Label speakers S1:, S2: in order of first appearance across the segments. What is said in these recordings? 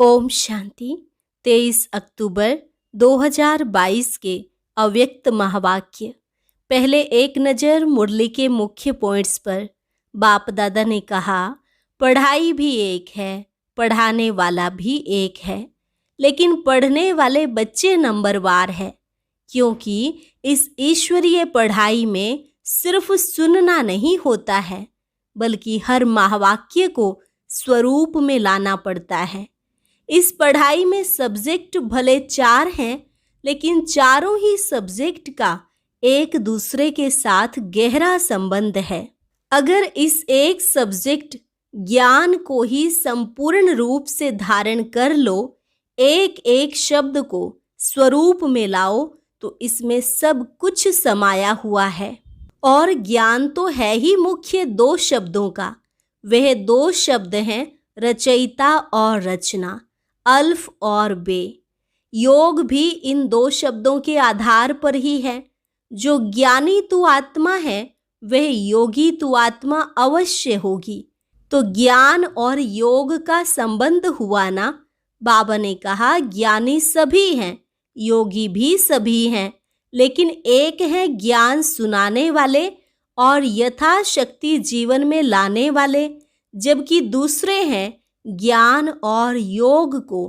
S1: ओम शांति। 23 अक्टूबर 2022 के अव्यक्त महावाक्य। पहले एक नज़र मुरली के मुख्य पॉइंट्स पर। बाप दादा ने कहा, पढ़ाई भी एक है, पढ़ाने वाला भी एक है, लेकिन पढ़ने वाले बच्चे नंबरवार है, क्योंकि इस ईश्वरीय पढ़ाई में सिर्फ सुनना नहीं होता है, बल्कि हर महावाक्य को स्वरूप में लाना पड़ता है। इस पढ़ाई में सब्जेक्ट भले 4 हैं, लेकिन चारों ही सब्जेक्ट का एक दूसरे के साथ गहरा संबंध है। अगर इस एक सब्जेक्ट ज्ञान को ही संपूर्ण रूप से धारण कर लो, एक एक शब्द को स्वरूप में लाओ, तो इसमें सब कुछ समाया हुआ है। और ज्ञान तो है ही मुख्य 2 शब्दों का। वह 2 शब्द हैं रचयिता और रचना, अल्फ और बे। योग भी इन 2 शब्दों के आधार पर ही है। जो ज्ञानी तू आत्मा है, वह योगी तू आत्मा अवश्य होगी। तो ज्ञान और योग का संबंध हुआ ना। बाबा ने कहा, ज्ञानी सभी हैं, योगी भी सभी हैं, लेकिन एक है ज्ञान सुनाने वाले और यथाशक्ति जीवन में लाने वाले, जबकि दूसरे हैं ज्ञान और योग को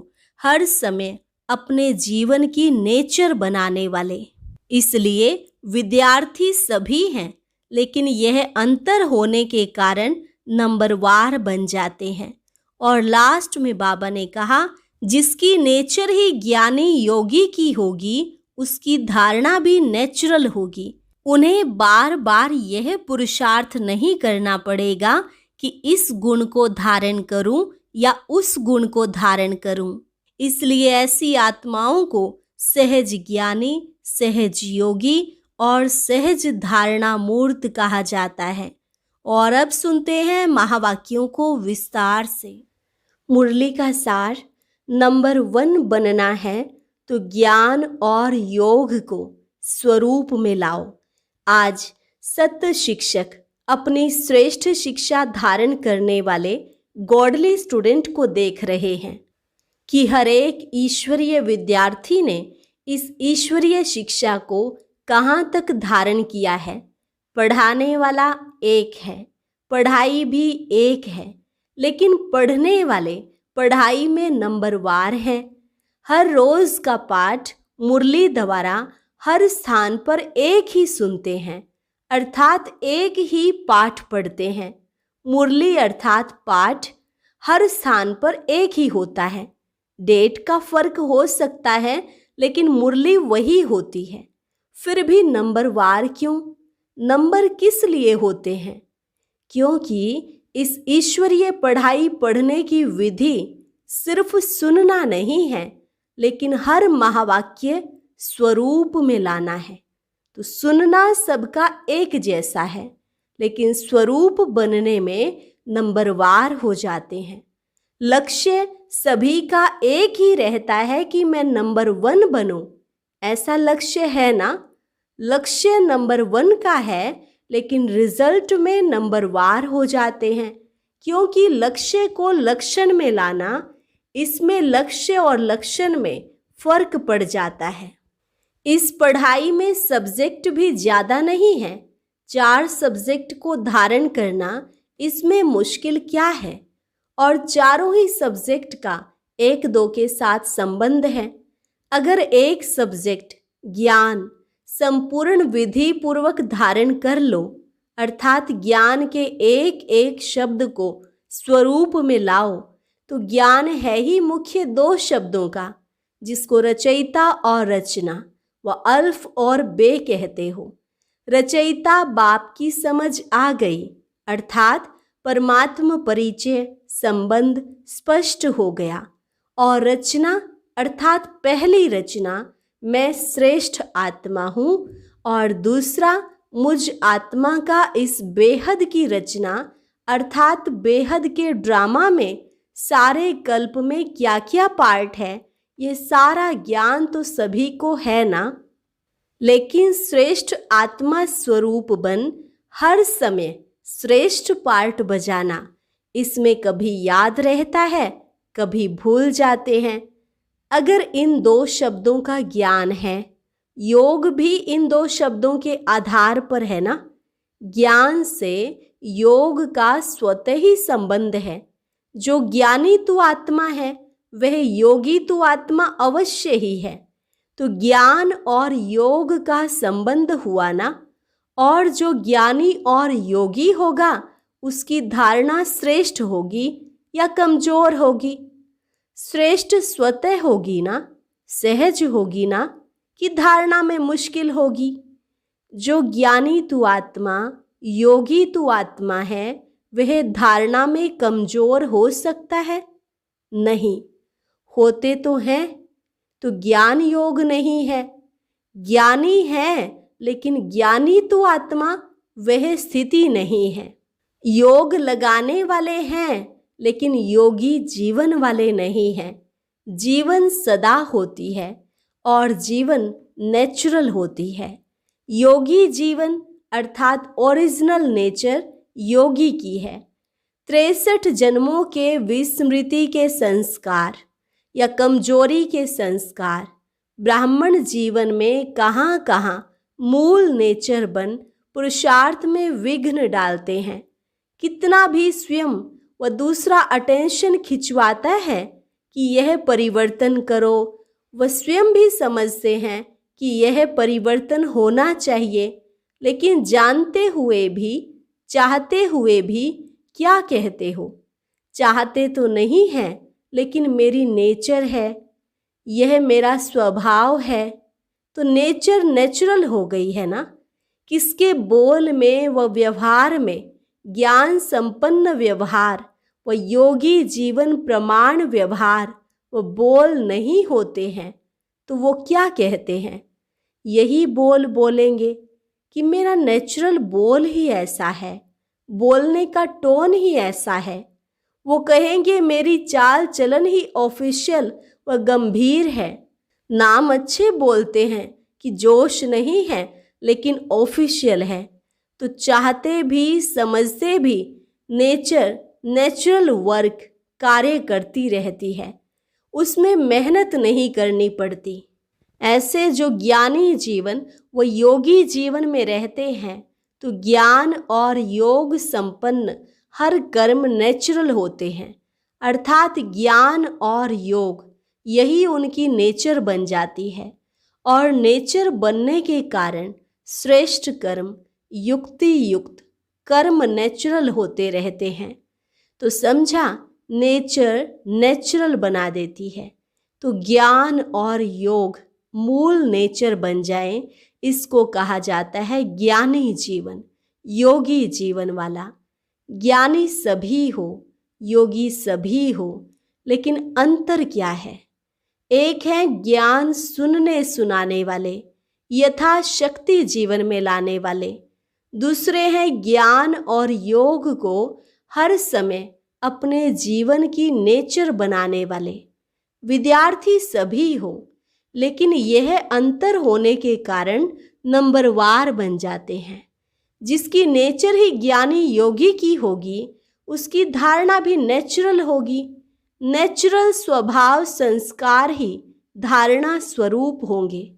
S1: हर समय अपने जीवन की नेचर बनाने वाले। इसलिए विद्यार्थी सभी हैं, लेकिन यह अंतर होने के कारण नंबरवार बन जाते हैं। और लास्ट में बाबा ने कहा, जिसकी नेचर ही ज्ञानी योगी की होगी, उसकी धारणा भी नेचुरल होगी। उन्हें बार बार यह पुरुषार्थ नहीं करना पड़ेगा कि इस गुण को धारण करूं या उस गुण को धारण करूं। इसलिए ऐसी आत्माओं को सहज ज्ञानी, सहज योगी और सहज धारणा मूर्त कहा जाता है। और अब सुनते हैं महावाक्यों को विस्तार से। मुरली का सार, नंबर 1 बनना है तो ज्ञान और योग को स्वरूप में लाओ। आज सत्य शिक्षक अपनी श्रेष्ठ शिक्षा धारण करने वाले गॉडली स्टूडेंट को देख रहे हैं कि हर एक ईश्वरीय विद्यार्थी ने इस ईश्वरीय शिक्षा को कहाँ तक धारण किया है। पढ़ाने वाला एक है, पढ़ाई भी एक है, लेकिन पढ़ने वाले पढ़ाई में नंबरवार हैं। हर रोज का पाठ मुरली द्वारा हर स्थान पर एक ही सुनते हैं, अर्थात एक ही पाठ पढ़ते हैं। मुरली अर्थात पाठ हर स्थान पर एक ही होता है। डेट का फर्क हो सकता है, लेकिन मुरली वही होती है। फिर भी नंबरवार क्यों? नंबर किस लिए होते हैं? क्योंकि इस ईश्वरीय पढ़ाई पढ़ने की विधि सिर्फ सुनना नहीं है, लेकिन हर महावाक्य स्वरूप में लाना है। तो सुनना सबका एक जैसा है, लेकिन स्वरूप बनने में नंबरवार हो जाते हैं। लक्ष्य सभी का एक ही रहता है कि मैं नंबर 1 बनूं। ऐसा लक्ष्य है ना? लक्ष्य नंबर 1 का है, लेकिन रिजल्ट में नंबरवार हो जाते हैं, क्योंकि लक्ष्य को लक्षण में लाना, इसमें लक्ष्य और लक्षण में फर्क पड़ जाता है। इस पढ़ाई में सब्जेक्ट भी ज़्यादा नहीं है। 4 सब्जेक्ट को धारण करना इसमें मुश्किल क्या है? और चारों ही सब्जेक्ट का 1-2 के साथ संबंध है। अगर एक सब्जेक्ट ज्ञान संपूर्ण विधि पूर्वक धारण कर लो, अर्थात ज्ञान के एक एक शब्द को स्वरूप में लाओ, तो ज्ञान है ही मुख्य 2 शब्दों का, जिसको रचयिता और रचना व अल्फ और बे कहते हो। रचयिता बाप की समझ आ गई, अर्थात परमात्मा परिचय संबंध स्पष्ट हो गया। और रचना अर्थात पहली रचना, मैं श्रेष्ठ आत्मा हूँ, और दूसरा मुझ आत्मा का इस बेहद की रचना, अर्थात बेहद के ड्रामा में सारे कल्प में क्या क्या पार्ट है, ये सारा ज्ञान तो सभी को है ना। लेकिन श्रेष्ठ आत्मा स्वरूप बन हर समय श्रेष्ठ पार्ट बजाना, इसमें कभी याद रहता है? कभी भूल जाते हैं। अगर इन दो शब्दों का ज्ञान है, योग भी इन दो शब्दों के आधार पर है ना। ज्ञान से योग का स्वतः ही संबंध है। जो ज्ञानी तू आत्मा है वह योगी तू आत्मा अवश्य ही है। तो ज्ञान और योग का संबंध हुआ ना। और जो ज्ञानी और योगी होगा उसकी धारणा श्रेष्ठ होगी या कमजोर होगी? श्रेष्ठ स्वतः होगी ना, सहज होगी ना, कि धारणा में मुश्किल होगी? जो ज्ञानी तू आत्मा, योगी तू आत्मा है, वह धारणा में कमजोर हो सकता है? नहीं। होते तो हैं, तो ज्ञान योग नहीं है। ज्ञानी है लेकिन ज्ञानी तू आत्मा वह स्थिति नहीं है। योग लगाने वाले हैं लेकिन योगी जीवन वाले नहीं हैं। जीवन सदा होती है और जीवन नेचुरल होती है। योगी जीवन अर्थात ओरिजिनल नेचर योगी की है। 63 जन्मों के विस्मृति के संस्कार या कमजोरी के संस्कार ब्राह्मण जीवन में कहाँ कहाँ मूल नेचर बन पुरुषार्थ में विघ्न डालते हैं। कितना भी स्वयं व दूसरा अटेंशन खिंचवाता है कि यह परिवर्तन करो, वह स्वयं भी समझते हैं कि यह परिवर्तन होना चाहिए, लेकिन जानते हुए भी, चाहते हुए भी क्या कहते हो? चाहते तो नहीं है, लेकिन मेरी नेचर है, यह मेरा स्वभाव है। तो नेचर नेचुरल हो गई है ना। किसके बोल में व व्यवहार में ज्ञान संपन्न व्यवहार व योगी जीवन प्रमाण व्यवहार व बोल नहीं होते हैं, तो वो क्या कहते हैं? यही बोल बोलेंगे कि मेरा नेचुरल बोल ही ऐसा है, बोलने का टोन ही ऐसा है। वो कहेंगे मेरी चाल चलन ही ऑफिशियल व गंभीर है। नाम अच्छे बोलते हैं कि जोश नहीं है लेकिन ऑफिशियल है। तो चाहते भी समझते भी नेचर नेचुरल वर्क कार्य करती रहती है, उसमें मेहनत नहीं करनी पड़ती। ऐसे जो ज्ञानी जीवन व योगी जीवन में रहते हैं, तो ज्ञान और योग संपन्न हर कर्म नेचुरल होते हैं, अर्थात ज्ञान और योग यही उनकी नेचर बन जाती है। और नेचर बनने के कारण श्रेष्ठ कर्म युक्ति युक्त कर्म नेचुरल होते रहते हैं। तो समझा, नेचर नेचुरल बना देती है। तो ज्ञान और योग मूल नेचर बन जाए, इसको कहा जाता है ज्ञानी जीवन, योगी जीवन वाला। ज्ञानी सभी हो, योगी सभी हो, लेकिन अंतर क्या है? एक है ज्ञान सुनने सुनाने वाले, यथाशक्ति जीवन में लाने वाले। दूसरे हैं ज्ञान और योग को हर समय अपने जीवन की नेचर बनाने वाले। विद्यार्थी सभी हो, लेकिन यह अंतर होने के कारण नंबरवार बन जाते हैं। जिसकी नेचर ही ज्ञानी योगी की होगी, उसकी धारणा भी नेचुरल होगी। नेचुरल स्वभाव संस्कार ही धारणा स्वरूप होंगे।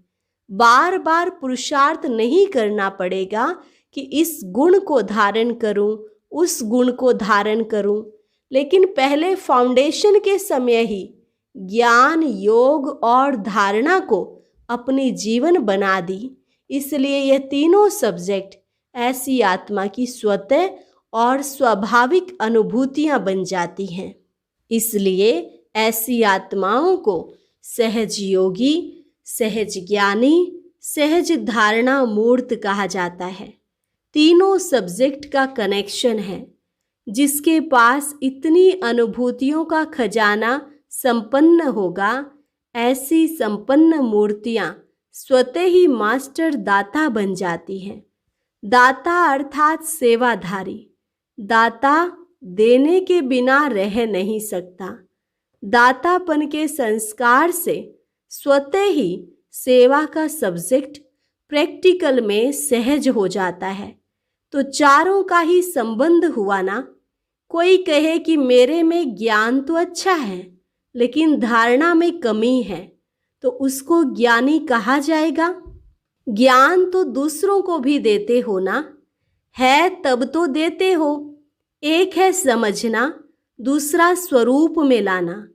S1: बार बार पुरुषार्थ नहीं करना पड़ेगा कि इस गुण को धारण करूं, उस गुण को धारण करूं, लेकिन पहले फाउंडेशन के समय ही ज्ञान योग और धारणा को अपनी जीवन बना दी। इसलिए यह तीनों सब्जेक्ट ऐसी आत्मा की स्वतः और स्वाभाविक अनुभूतियां बन जाती हैं। इसलिए ऐसी आत्माओं को सहज योगी, सहज ज्ञानी, सहज धारणा मूर्त कहा जाता है। तीनों सब्जेक्ट का कनेक्शन है। जिसके पास इतनी अनुभूतियों का खजाना संपन्न होगा, ऐसी संपन्न मूर्तियां स्वतः ही मास्टर दाता बन जाती हैं। दाता अर्थात सेवाधारी। दाता देने के बिना रह नहीं सकता। दातापन के संस्कार से स्वतः ही सेवा का सब्जेक्ट प्रैक्टिकल में सहज हो जाता है। तो चारों का ही संबंध हुआ ना। कोई कहे कि मेरे में ज्ञान तो अच्छा है, लेकिन धारणा में कमी है तो उसको ज्ञानी कहा जाएगा? ज्ञान तो दूसरों को भी देते हो ना, है तब तो देते हो। एक है समझना, दूसरा स्वरूप में लाना।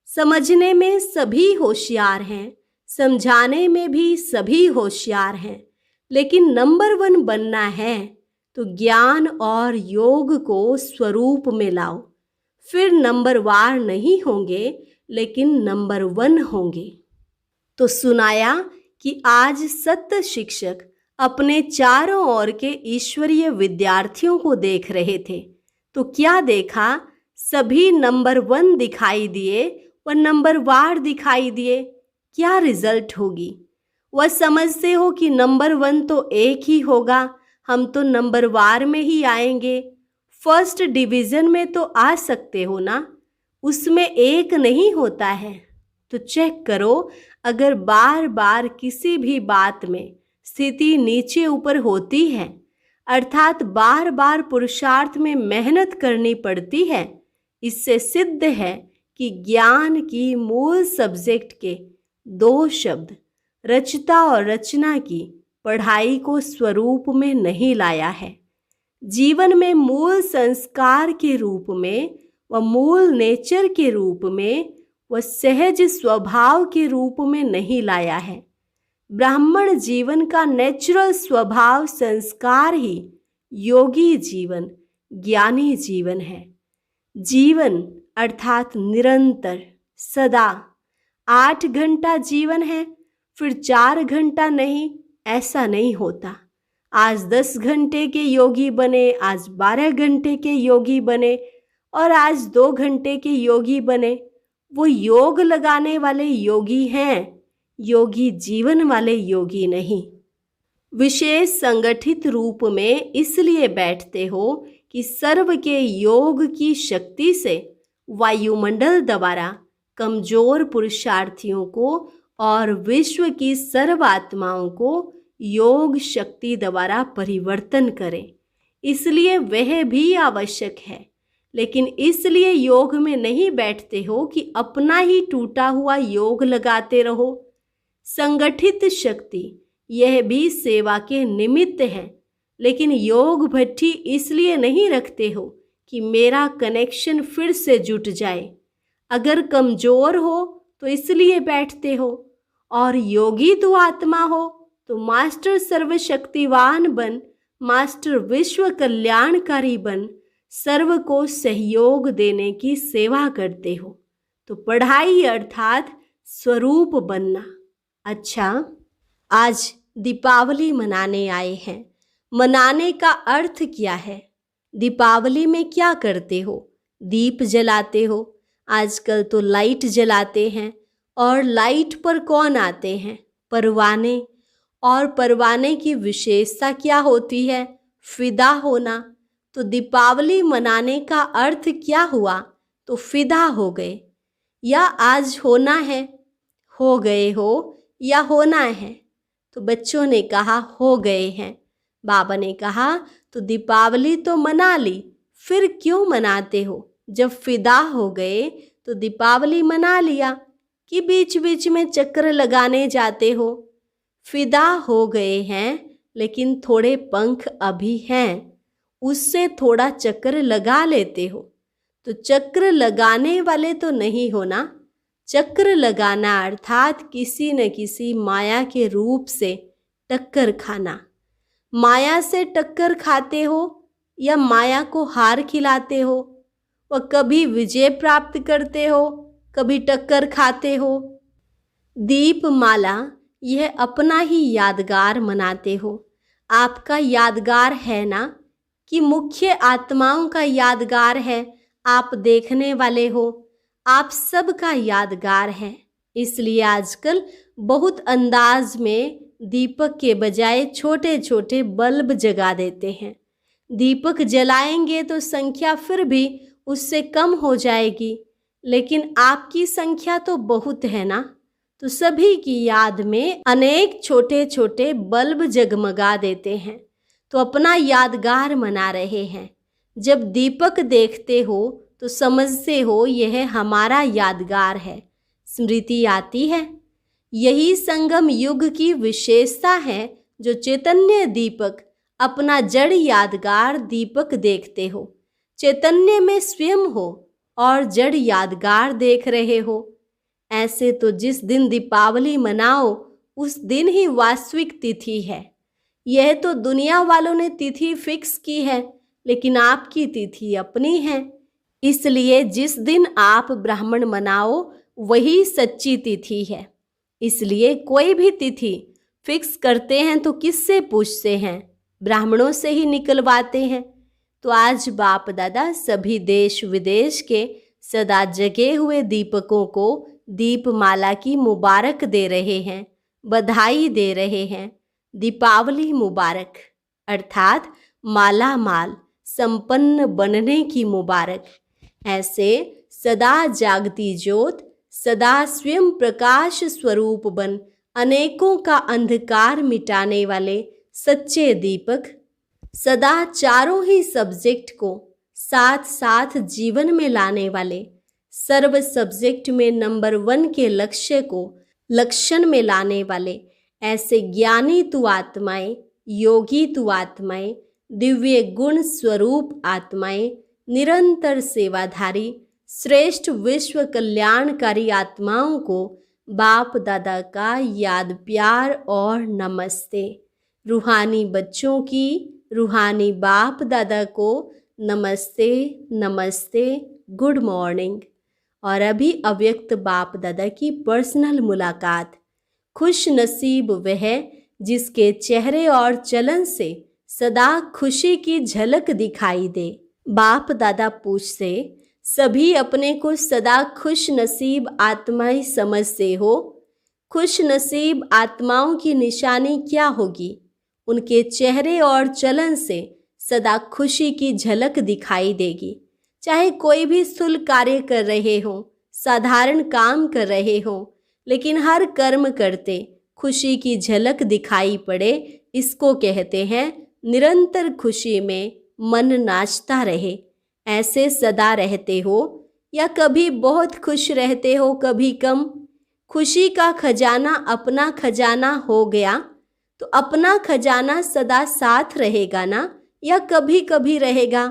S1: समझने में सभी होशियार हैं, समझाने में भी सभी होशियार हैं, लेकिन नंबर 1 बनना है तो ज्ञान और योग को स्वरूप में लाओ। फिर नंबरवार नहीं होंगे, लेकिन नंबर 1 होंगे। तो सुनाया कि आज सत्य शिक्षक अपने चारों ओर के ईश्वरीय विद्यार्थियों को देख रहे थे, तो क्या देखा? सभी नंबर 1 दिखाई दिए व नंबरवार दिखाई दिए। क्या रिजल्ट होगी? वह समझते हो कि नंबर 1 तो एक ही होगा, हम तो नंबरवार में ही आएंगे। फर्स्ट डिवीजन में तो आ सकते हो ना, उसमें एक नहीं होता है। तो चेक करो, अगर बार बार किसी भी बात में स्थिति नीचे ऊपर होती है, अर्थात बार बार पुरुषार्थ में मेहनत करनी पड़ती है, इससे सिद्ध है कि ज्ञान की मूल सब्जेक्ट के 2 शब्द रचता और रचना की पढ़ाई को स्वरूप में नहीं लाया है। जीवन में मूल संस्कार के रूप में व मूल नेचर के रूप में व सहज स्वभाव के रूप में नहीं लाया है। ब्राह्मण जीवन का नेचुरल स्वभाव संस्कार ही योगी जीवन, ज्ञानी जीवन है। जीवन अर्थात निरंतर, सदा 8 घंटा जीवन है, फिर 4 घंटा नहीं, ऐसा नहीं होता। आज 10 घंटे के योगी बने, आज 12 घंटे के योगी बने और आज 2 घंटे के योगी बने, वो योग लगाने वाले योगी हैं, योगी जीवन वाले योगी नहीं। विशेष संगठित रूप में इसलिए बैठते हो कि सर्व के योग की शक्ति से वायुमंडल द्वारा कमजोर पुरुषार्थियों को और विश्व की सर्व आत्माओं को योग शक्ति द्वारा परिवर्तन करें, इसलिए वह भी आवश्यक है। लेकिन इसलिए योग में नहीं बैठते हो कि अपना ही टूटा हुआ योग लगाते रहो। संगठित शक्ति यह भी सेवा के निमित्त है, लेकिन योग भट्ठी इसलिए नहीं रखते हो कि मेरा कनेक्शन फिर से जुट जाए। अगर कमजोर हो तो इसलिए बैठते हो, और योगी तो आत्मा हो तो मास्टर सर्वशक्तिवान बन, मास्टर विश्व कल्याणकारी बन, सर्व को सहयोग देने की सेवा करते हो। तो पढ़ाई अर्थात स्वरूप बनना। अच्छा, आज दीपावली मनाने आए हैं। मनाने का अर्थ क्या है? दीपावली में क्या करते हो? दीप जलाते हो। आजकल तो लाइट जलाते हैं, और लाइट पर कौन आते हैं? परवाने। और परवाने की विशेषता क्या होती है? फिदा होना। तो दीपावली मनाने का अर्थ क्या हुआ? तो फिदा हो गए। या आज होना है, हो गए हो, या होना है? तो बच्चों ने कहा हो गए हैं। बाबा ने कहा तो दीपावली तो मना ली, फिर क्यों मनाते हो? जब फिदा हो गए तो दीपावली मना लिया कि बीच बीच में चक्कर लगाने जाते हो? फिदा हो गए हैं, लेकिन थोड़े पंख अभी हैं, उससे थोड़ा चक्कर लगा लेते हो। तो चक्र लगाने वाले तो नहीं हो ना। चक्र लगाना अर्थात किसी न किसी माया के रूप से टक्कर खाना। माया से टक्कर खाते हो या माया को हार खिलाते हो? वह कभी विजय प्राप्त करते हो, कभी टक्कर खाते हो। दीपमाला यह अपना ही यादगार मनाते हो। आपका यादगार है ना, कि मुख्य आत्माओं का यादगार है? आप देखने वाले हो, आप सबका यादगार है। इसलिए आजकल बहुत अंदाज में दीपक के बजाय छोटे छोटे बल्ब जगा देते हैं। दीपक जलाएंगे तो संख्या फिर भी उससे कम हो जाएगी, लेकिन आपकी संख्या तो बहुत है ना। तो सभी की याद में अनेक छोटे छोटे बल्ब जगमगा देते हैं, तो अपना यादगार मना रहे हैं। जब दीपक देखते हो तो समझते हो यह हमारा यादगार है, स्मृति आती है। यही संगम युग की विशेषता है जो चैतन्य दीपक अपना जड़ यादगार दीपक देखते हो। चैतन्य में स्वयं हो और जड़ यादगार देख रहे हो। ऐसे तो जिस दिन दीपावली मनाओ उस दिन ही वास्तविक तिथि है। यह तो दुनिया वालों ने तिथि फिक्स की है, लेकिन आपकी तिथि अपनी है। इसलिए जिस दिन आप ब्राह्मण मनाओ वही सच्ची तिथि है। इसलिए कोई भी तिथि फिक्स करते हैं तो किससे पूछते हैं? ब्राह्मणों से ही निकलवाते हैं। तो आज बाप दादा सभी देश विदेश के सदा जगे हुए दीपकों को दीपमाला की मुबारक दे रहे हैं, बधाई दे रहे हैं। दीपावली मुबारक, अर्थात माला माल संपन्न बनने की मुबारक। ऐसे सदा जागती ज्योत, सदा स्वयं प्रकाश स्वरूप बन अनेकों का अंधकार मिटाने वाले सच्चे दीपक, सदा चारों ही सब्जेक्ट को साथ साथ जीवन में लाने वाले, सर्व सब्जेक्ट में नंबर 1 के लक्ष्य को लक्षण में लाने वाले ऐसे ज्ञानी तु आत्माएं, योगी तु आत्माएं, दिव्य गुण स्वरूप आत्माएं, निरंतर सेवाधारी श्रेष्ठ विश्व कल्याणकारी आत्माओं को बाप दादा का याद प्यार और नमस्ते। रूहानी बच्चों की रूहानी बाप दादा को नमस्ते नमस्ते, गुड मॉर्निंग। और अभी अव्यक्त बाप दादा की पर्सनल मुलाकात। खुश नसीब वह जिसके चेहरे और चलन से सदा खुशी की झलक दिखाई दे। बाप दादा पूछते, सभी अपने को सदा खुश नसीब आत्माएं समझते हो। खुश नसीब आत्माओं की निशानी क्या होगी? उनके चेहरे और चलन से सदा खुशी की झलक दिखाई देगी। चाहे कोई भी स्थूल कार्य कर रहे हो, साधारण काम कर रहे हो, लेकिन हर कर्म करते खुशी की झलक दिखाई पड़े, इसको कहते हैं निरंतर खुशी में मन नाचता रहे। ऐसे सदा रहते हो या कभी बहुत खुश रहते हो, कभी कम? खुशी का खजाना अपना खजाना हो गया तो अपना खजाना सदा साथ रहेगा ना, या कभी कभी रहेगा?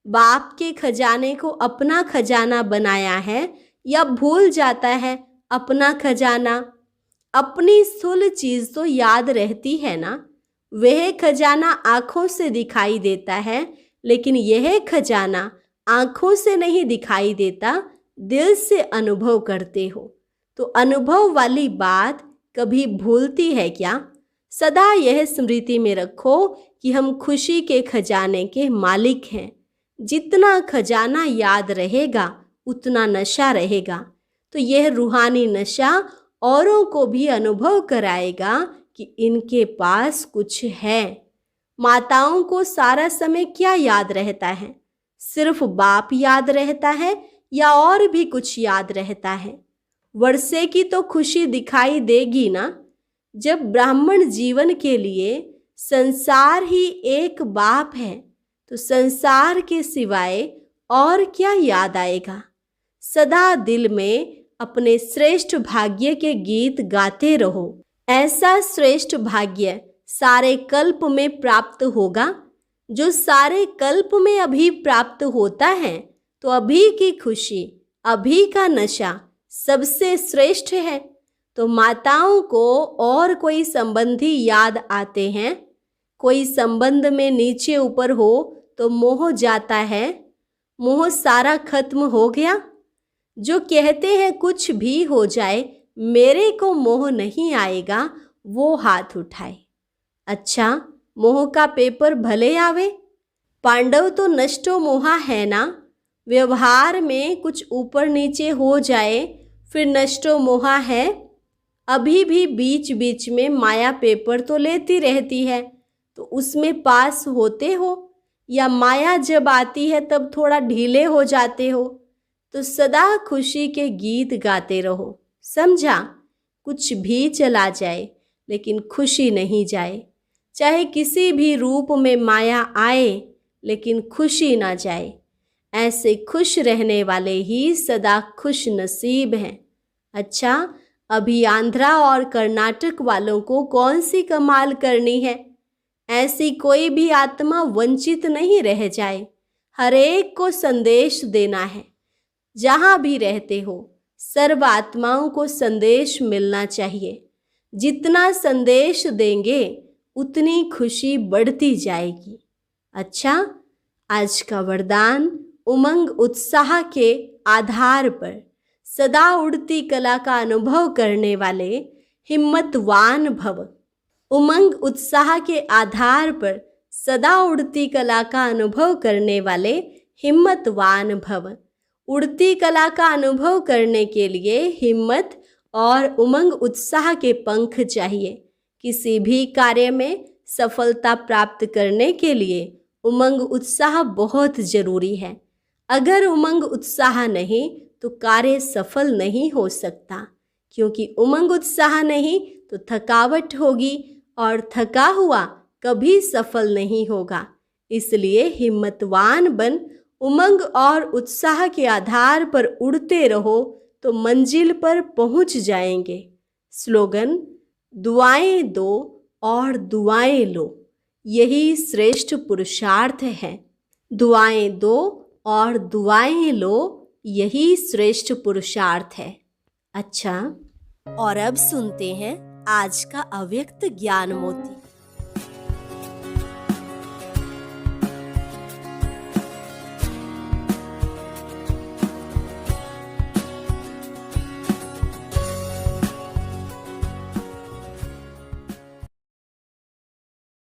S1: बाप के खजाने को अपना खजाना बनाया है या भूल जाता है अपना खजाना? अपनी स्थूल चीज तो याद रहती है ना। वह खजाना आंखों से दिखाई देता है, लेकिन यह खजाना आंखों से नहीं दिखाई देता, दिल से अनुभव करते हो। तो अनुभव वाली बात कभी भूलती है क्या? सदा यह स्मृति में रखो कि हम खुशी के खजाने के मालिक हैं। जितना खजाना याद रहेगा उतना नशा रहेगा। तो यह रूहानी नशा औरों को भी अनुभव कराएगा कि इनके पास कुछ है। माताओं को सारा समय क्या याद रहता है? सिर्फ बाप याद रहता है या और भी कुछ याद रहता है? वर्षे की तो खुशी दिखाई देगी ना। जब ब्राह्मण जीवन के लिए संसार ही एक बाप है तो संसार के सिवाय और क्या याद आएगा? सदा दिल में अपने श्रेष्ठ भाग्य के गीत गाते रहो। ऐसा श्रेष्ठ भाग्य सारे कल्प में प्राप्त होगा। जो सारे कल्प में अभी प्राप्त होता है, तो अभी की खुशी, अभी का नशा सबसे श्रेष्ठ है। तो माताओं को और कोई संबंधी याद आते हैं? कोई संबंध में नीचे ऊपर हो तो मोह जाता है। मोह सारा खत्म हो गया। जो कहते हैं कुछ भी हो जाए मेरे को मोह नहीं आएगा, वो हाथ उठाए। अच्छा, मोह का पेपर भले आवे। पांडव तो नष्टो मोहा है ना। व्यवहार में कुछ ऊपर नीचे हो जाए फिर नष्टो मोहा है। अभी भी बीच बीच में माया पेपर तो लेती रहती है, तो उसमें पास होते हो, या माया जब आती है तब थोड़ा ढीले हो जाते हो? तो सदा खुशी के गीत गाते रहो। समझा? कुछ भी चला जाए लेकिन खुशी नहीं जाए। चाहे किसी भी रूप में माया आए लेकिन खुशी ना जाए। ऐसे खुश रहने वाले ही सदा खुश नसीब हैं। अच्छा, अभी आंध्रा और कर्नाटक वालों को कौन सी कमाल करनी है? ऐसी कोई भी आत्मा वंचित नहीं रह जाए। हर एक को संदेश देना है। जहाँ भी रहते हो, सर्व आत्माओं को संदेश मिलना चाहिए। जितना संदेश देंगे उतनी खुशी बढ़ती जाएगी। अच्छा, आज का वरदान उमंग उत्साह के आधार पर सदा उड़ती कला का अनुभव करने वाले हिम्मतवान भव। उमंग उत्साह के आधार पर सदा उड़ती कला का अनुभव करने वाले हिम्मतवान भव। उड़ती कला का अनुभव करने के लिए हिम्मत और उमंग उत्साह के पंख चाहिए। किसी भी कार्य में सफलता प्राप्त करने के लिए उमंग उत्साह बहुत जरूरी है। अगर उमंग उत्साह नहीं तो कार्य सफल नहीं हो सकता, क्योंकि उमंग उत्साह नहीं तो थकावट होगी और थका हुआ कभी सफल नहीं होगा। इसलिए हिम्मतवान बन उमंग और उत्साह के आधार पर उड़ते रहो तो मंजिल पर पहुंच जाएंगे। स्लोगन: दुआएं दो और दुआएं लो, यही श्रेष्ठ पुरुषार्थ है। दुआएं दो और दुआएं लो, यही श्रेष्ठ पुरुषार्थ है। अच्छा, और अब सुनते हैं आज का अव्यक्त ज्ञान मोती।